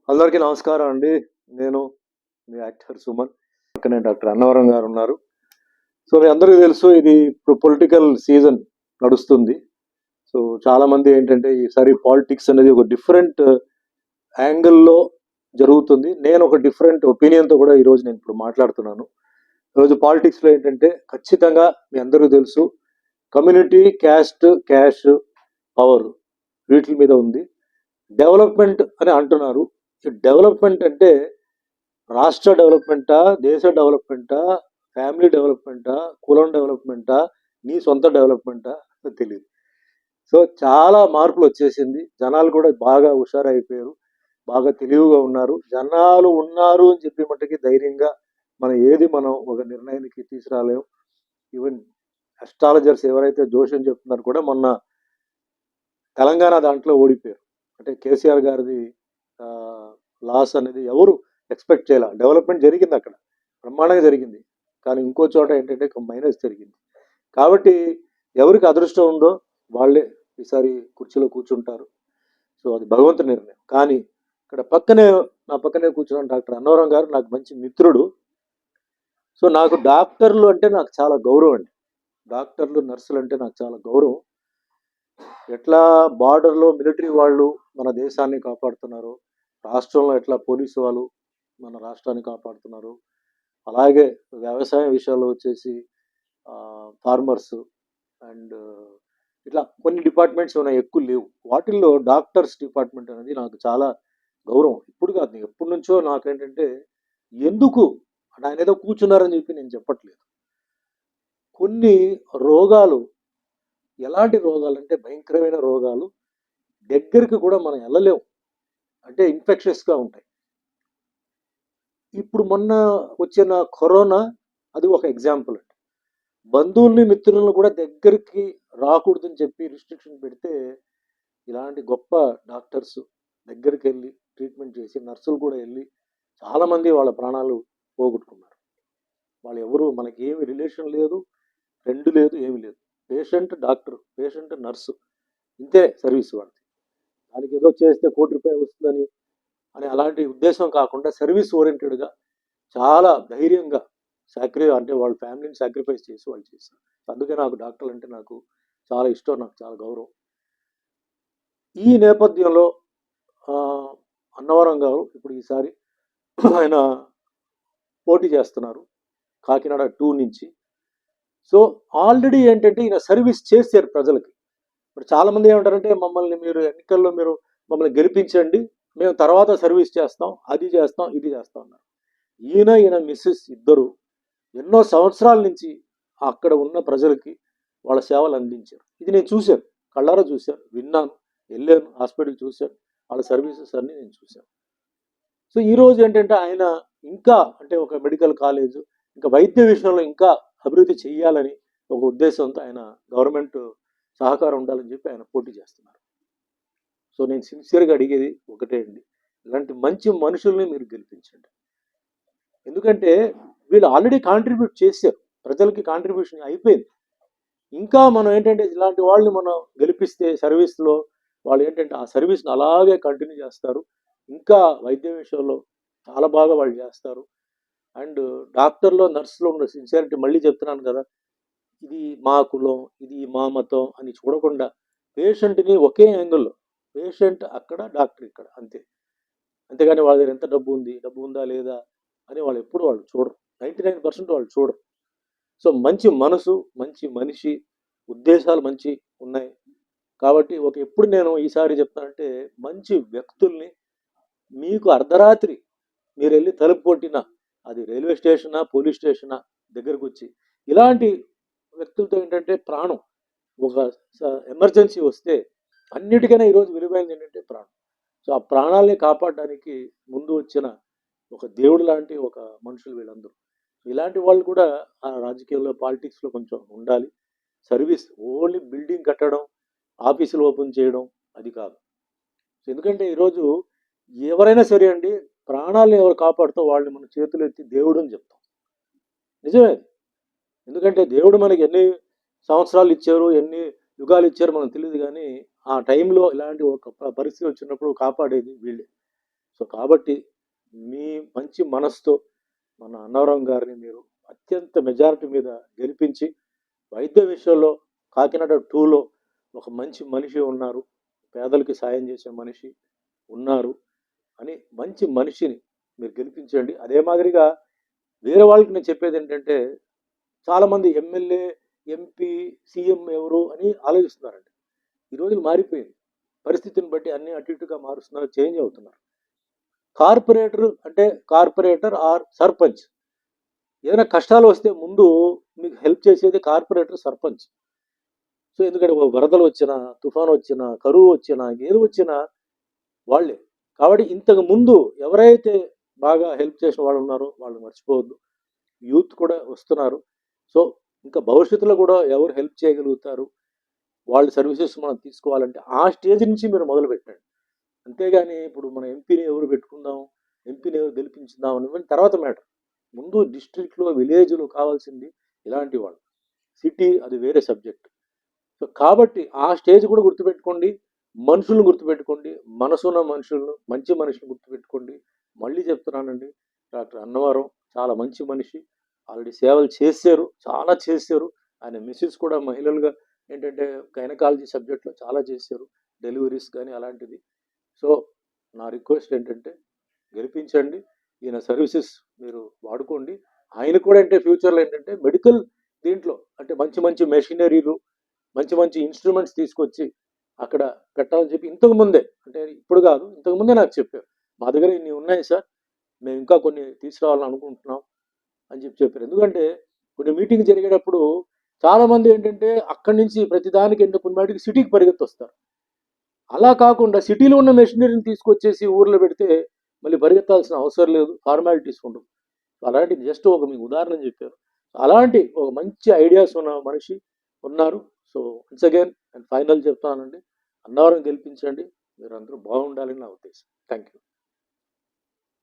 అందరికీ నమస్కారం అండి. నేను మీ యాక్టర్ సుమన్. పక్కనే డాక్టర్ అన్నవరం గారు ఉన్నారు. సో మీ అందరికీ తెలుసు ఇది ఇప్పుడు పొలిటికల్ సీజన్ నడుస్తుంది. సో చాలామంది ఏంటంటే ఈసారి పాలిటిక్స్ అనేది ఒక డిఫరెంట్ యాంగిల్‌లో జరుగుతుంది. నేను ఒక డిఫరెంట్ ఒపీనియన్‌తో కూడా ఈరోజు నేను ఇప్పుడు మాట్లాడుతున్నాను. ఈరోజు పాలిటిక్స్‌లో ఏంటంటే ఖచ్చితంగా మీ అందరికీ తెలుసు కమ్యూనిటీ, క్యాస్ట్, క్యాష్, పవర్ వీటిల మీద ఉంది. డెవలప్‌మెంట్ అని అంటున్నారు. ఈ డెవలప్‌మెంట్ అంటే రాష్ట్ర డెవలప్‌మెంటా? దేశ డెవలప్‌మెంటా? ఫ్యామిలీ డెవలప్‌మెంటా? కులం డెవలప్‌మెంటా? నీ సొంత డెవలప్‌మెంటా? తెలీదు. సో, చాలా మార్పులొచ్చేసింది. జనాలు కూడా బాగా హుషారైపోయారు. బాగా తెలివిగా ఉన్నారు. జనాలు ఉన్నారు అని చెప్పి మట్టుకి ధైర్యంగా మనం ఒక నిర్ణయానికి తీసుకురాలేం. ఈవెన్ అస్ట్రాలజర్స్ ఎవరైతే జోస్యం చెప్తున్నారో కూడా మొన్న తెలంగాణ దాంట్లో ఓడిపోయారు. అంటే కేసీఆర్ గారిది లాస్ అనేది ఎవరు ఎక్స్పెక్ట్ చేయాల. డెవలప్మెంట్ జరిగింది అక్కడ, బ్రహ్మాండంగా జరిగింది. కానీ ఇంకో చోట ఏంటంటే మైనస్ జరిగింది. కాబట్టి ఎవరికి అదృష్టం ఉందో వాళ్ళే ఈసారి కుర్చీలో కూర్చుంటారు. సో అది భగవంతుని నిర్ణయం. కానీ ఇక్కడ నా పక్కనే కూర్చున్న డాక్టర్ అన్నవరం గారు నాకు మంచి మిత్రుడు. సో నాకు డాక్టర్లు అంటే నాకు చాలా గౌరవం అండి. డాక్టర్లు, నర్సులు అంటే నాకు చాలా గౌరవం. ఎట్లా బార్డర్లో మిలిటరీ వాళ్ళు మన దేశాన్ని కాపాడుతున్నారు, రాష్ట్రంలో ఎట్లా పోలీసు వాళ్ళు మన రాష్ట్రాన్ని కాపాడుతున్నారు, అలాగే వ్యవసాయ విషయాల్లో వచ్చేసి ఫార్మర్స్ అండ్ ఇట్లా కొన్ని డిపార్ట్మెంట్స్ ఉన్నాయి, ఎక్కువ లేవు. వాటిల్లో డాక్టర్స్ డిపార్ట్మెంట్ అనేది నాకు చాలా గౌరవం. ఇప్పుడు కాదు, ఎప్పటి నుంచో నాకేంటంటే ఎందుకు ఆయన ఏదో కూర్చున్నారని చెప్పి నేను చెప్పట్లేదు. కొన్ని రోగాలు, ఎలాంటి రోగాలు అంటే భయంకరమైన రోగాలు, దగ్గరికి కూడా మనం వెళ్ళలేము. అంటే ఇన్ఫెక్షస్గా ఉంటాయి. ఇప్పుడు మొన్న వచ్చిన కరోనా అది ఒక ఎగ్జాంపుల్ అండి. బంధువుల్ని, మిత్రులను కూడా దగ్గరికి రాకూడదని చెప్పి రిస్ట్రిక్షన్ పెడితే ఇలాంటి గొప్ప డాక్టర్స్ దగ్గరికి వెళ్ళి ట్రీట్మెంట్ చేసి, నర్సులు కూడా వెళ్ళి చాలామంది వాళ్ళ ప్రాణాలు పోగొట్టుకున్నారు. వాళ్ళు ఎవరు మనకి ఏమి రిలేషన్ లేదు, ఫ్రెండ్ లేదు, ఏమి లేదు. పేషెంట్ డాక్టర్, పేషెంట్ నర్సు, ఇంతే సర్వీస్ వాళ్ళది. దానికి ఏదో చేస్తే ₹1,00,00,000 వస్తుందని అని అలాంటి ఉద్దేశం కాకుండా సర్వీస్ ఓరియంటెడ్గా చాలా ధైర్యంగా అంటే వాళ్ళ ఫ్యామిలీని సాక్రిఫైస్ చేసి వాళ్ళు చేశారు. అందుకే నాకు డాక్టర్లు అంటే నాకు చాలా ఇష్టం, నాకు చాలా గౌరవం. ఈ నేపథ్యంలో అన్నవరం గారు ఇప్పుడు ఈసారి ఆయన పోటీ చేస్తున్నారు కాకినాడ 2 నుంచి. సో ఆల్రెడీ ఏంటంటే ఈయన సర్వీస్ చేశారు ప్రజలకి. ఇప్పుడు చాలామంది ఏమంటారంటే మీరు ఎన్నికల్లో మమ్మల్ని గెలిపించండి, మేము తర్వాత సర్వీస్ చేస్తాం, అది చేస్తాం, ఇది చేస్తాం అన్నారు. ఈయన మిస్సెస్ ఇద్దరు ఎన్నో సంవత్సరాల నుంచి అక్కడ ఉన్న ప్రజలకి వాళ్ళ సేవలు అందించారు. ఇది నేను చూశాను, కళ్ళారా చూశాను, విన్నాను, వెళ్ళాను, హాస్పిటల్ చూశాను, వాళ్ళ సర్వీసెస్ అన్నీ నేను చూశాను. సో ఈరోజు ఏంటంటే ఆయన ఇంకా అంటే ఒక మెడికల్ కాలేజ్, ఇంకా వైద్య విషయంలో ఇంకా అభివృద్ధి చేయాలని ఒక ఉద్దేశంతో ఆయన గవర్నమెంట్ సహకారం ఉండాలని చెప్పి ఆయన పోటీ చేస్తున్నారు. సో నేను సిన్సియర్గా అడిగేది ఒకటే అండి, ఇలాంటి మంచి మనుషుల్ని మీరు గెలిపించండి. ఎందుకంటే వీళ్ళు ఆల్రెడీ కాంట్రిబ్యూట్ చేశారు, ప్రజలకి కాంట్రిబ్యూషన్ అయిపోయింది. ఇంకా మనం ఏంటంటే ఇలాంటి వాళ్ళని మనం గెలిపిస్తే సర్వీస్లో వాళ్ళు ఏంటంటే ఆ సర్వీస్ని అలాగే కంటిన్యూ చేస్తారు. ఇంకా వైద్య విషయంలో చాలా బాగా వాళ్ళు చేస్తారు. అండ్ డాక్టర్లో, నర్సులో ఉన్న సిన్సియారిటీ మళ్ళీ చెప్తున్నాను కదా, ఇది మా కులం, ఇది మా మతం అని చూడకుండా పేషెంట్ని ఒకే యాంగిల్లో, పేషెంట్ అక్కడ, డాక్టర్ ఇక్కడ, అంతే. అంతేగాని వాళ్ళ దగ్గర ఎంత డబ్బు ఉందా లేదా అని వాళ్ళు ఎప్పుడు చూడరు. 99% వాళ్ళు చూడరు. సో మంచి మనసు, మంచి మనిషి, ఉద్దేశాలు మంచి ఉన్నాయి. కాబట్టి ఎప్పుడు నేను ఈసారి చెప్తానంటే మంచి వ్యక్తుల్ని, మీకు అర్ధరాత్రి మీరు వెళ్ళి తలుపు కొట్టినా, అది రైల్వే స్టేషనా, పోలీస్ స్టేషనా, దగ్గరకు వచ్చి ఇలాంటి వ్యక్తులతో ఏంటంటే ప్రాణం, ఒక ఎమర్జెన్సీ వస్తే అన్నిటికైనా ఈరోజు విలువైనది ఏంటంటే ప్రాణం. సో ఆ ప్రాణాలని కాపాడడానికి ముందు వచ్చిన ఒక దేవుడు లాంటి ఒక మనుషులు వీళ్ళందరూ. ఇలాంటి వాళ్ళు కూడా ఆ రాజకీయాల్లో, పాలిటిక్స్లో కొంచెం ఉండాలి. సర్వీస్ ఓన్లీ బిల్డింగ్ కట్టడం, ఆఫీసులు ఓపెన్ చేయడం అది కాదు. ఎందుకంటే ఈరోజు ఎవరైనా సరే అండి, ప్రాణాలను ఎవరు కాపాడుతో వాళ్ళని మన చేతులు ఎత్తి దేవుడు అని చెప్తాం. నిజమే. ఎందుకంటే దేవుడు మనకి ఎన్ని సంవత్సరాలు ఇచ్చారు, ఎన్ని యుగాలు ఇచ్చారు మనకు తెలియదు, కానీ ఆ టైంలో ఇలాంటి ఒక పరిస్థితి వచ్చినప్పుడు కాపాడేది వీళ్ళే. సో కాబట్టి మీ మంచి మనసుతో మన అన్నవరం గారిని మీరు అత్యంత మెజారిటీ మీద గెలిపించి వైద్య విషయంలో కాకినాడ 2లో ఒక మంచి మనిషి ఉన్నారు, పేదలకి సాయం చేసే మనిషి ఉన్నారు అని మంచి మనిషిని మీరు గెలిపించండి. అదే మాదిరిగా వేరే వాళ్ళకి నేను చెప్పేది ఏంటంటే, చాలామంది ఎమ్మెల్యే, ఎంపీ, సీఎం ఎవరు అని ఆలోచిస్తున్నారండి. ఈ రోజులు మారిపోయింది. పరిస్థితిని బట్టి అన్ని అటు ఇటుగా మారుస్తున్నారు, చేంజ్ అవుతున్నారు. కార్పొరేటర్ ఆర్ సర్పంచ్ ఏదైనా కష్టాలు వస్తే ముందు మీకు హెల్ప్ చేసేది కార్పొరేటర్, సర్పంచ్. సో ఎందుకంటే వరదలు వచ్చినా, తుఫాను వచ్చినా, కరువు వచ్చినా, ఏది వచ్చినా వాళ్ళే. కాబట్టి ఇంతకు ముందు ఎవరైతే బాగా హెల్ప్ చేసిన వాళ్ళు ఉన్నారో వాళ్ళు మర్చిపోవద్దు. యూత్ కూడా వస్తున్నారు. సో ఇంకా భవిష్యత్తులో కూడా ఎవరు హెల్ప్ చేయగలుగుతారు, వాళ్ళ సర్వీసెస్ మనం తీసుకోవాలంటే ఆ స్టేజ్ నుంచి మీరు మొదలు పెట్టండి. అంతేగాని ఇప్పుడు మన ఎంపీని ఎవరు పెట్టుకుందాం, ఎంపీని ఎవరు గెలిపించుదాం అని తర్వాత మ్యాటర్. ముందు డిస్ట్రిక్ట్లో, విలేజ్లో కావాల్సింది ఇలాంటి వాళ్ళు. సిటీ అది వేరే సబ్జెక్ట్. సో కాబట్టి ఆ స్టేజ్ కూడా గుర్తుపెట్టుకోండి, మనుషులను గుర్తుపెట్టుకోండి, మనసున్న మనుషులను, మంచి మనిషిని గుర్తుపెట్టుకోండి. మళ్ళీ చెప్తున్నానండి, డాక్టర్ అన్నవరం చాలా మంచి మనిషి. ఆల్రెడీ సేవలు చేశారు, చాలా చేశారు. ఆయన మిస్సెస్ కూడా మహిళలుగా ఏంటంటే గైనకాలజీ సబ్జెక్ట్లో చాలా చేశారు, డెలివరీస్ కానీ అలాంటిది. సో నా రిక్వెస్ట్ ఏంటంటే గెలిపించండి, ఈయన సర్వీసెస్ మీరు వాడుకోండి. ఆయన కూడా అంటే ఫ్యూచర్లో ఏంటంటే మెడికల్ దీంట్లో అంటే మంచి మంచి మెషినరీలు, మంచి మంచి ఇన్స్ట్రుమెంట్స్ తీసుకొచ్చి అక్కడ పెట్టాలని చెప్పి ఇంతకు ముందే, అంటే ఇప్పుడు కాదు, ఇంతకు ముందే నాకు చెప్పారు. మా దగ్గర ఇన్ని ఉన్నాయి సార్, మేము ఇంకా కొన్ని తీసుకురావాలని అనుకుంటున్నాం అని చెప్పారు. ఎందుకంటే కొన్ని మీటింగ్ జరిగేటప్పుడు చాలామంది ఏంటంటే అక్కడి నుంచి ప్రతిదానికి ఏంటో కొన్ని వాటికి సిటీకి పరిగెత్తి వస్తారు. అలా కాకుండా సిటీలో ఉన్న మెషినరీని తీసుకొచ్చేసి ఊర్లో పెడితే మళ్ళీ పరిగెత్తాల్సిన అవసరం లేదు, ఫార్మాలిటీస్ ఉండవు. అలాంటి జస్ట్ ఒక మీకు ఉదాహరణ చెప్పారు. అలాంటి ఒక మంచి ఐడియాస్ ఉన్న మనిషి ఉన్నారు. So once again and final చెప్తానండి, అన్నవరం గెలిపించండి, మీరు అందరూ బాగుండాలని నా ఉద్దేశం. Thank you.